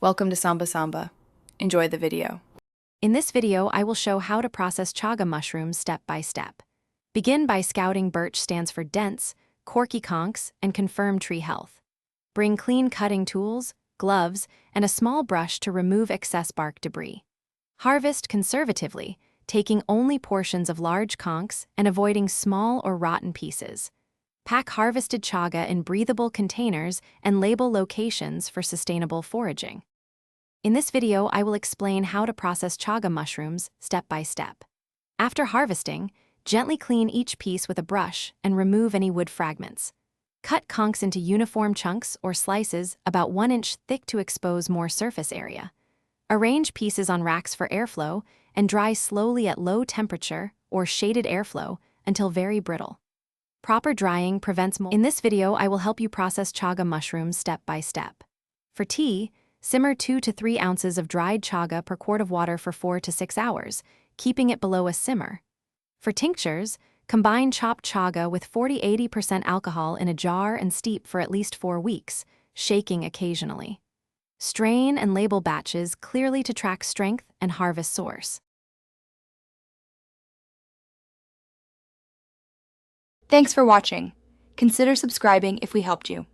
Welcome to Samba Samba. Enjoy the video. In this video, I will show how to process chaga mushrooms step by step. Begin by scouting. Birch stands for dense, corky conchs, and confirm tree health. Bring clean cutting tools, gloves, and a small brush to remove excess bark debris. Harvest conservatively, taking only portions of large conchs and avoiding small or rotten pieces. Pack harvested chaga in breathable containers and label locations for sustainable foraging. In this video, I will explain how to process chaga mushrooms step by step. After harvesting, gently clean each piece with a brush and remove any wood fragments. Cut conchs into uniform chunks or slices about 1 inch thick to expose more surface area. Arrange pieces on racks for airflow and dry slowly at low temperature or shaded airflow until very brittle. Proper drying prevents mold. In this video, I will help you process chaga mushrooms step by step. For tea, simmer 2 to 3 ounces of dried chaga per quart of water for 4 to 6 hours, keeping it below a simmer. For tinctures, combine chopped chaga with 40–80% alcohol in a jar and steep for at least 4 weeks, shaking occasionally. Strain and label batches clearly to track strength and harvest source. Thanks for watching. Consider subscribing if we helped you.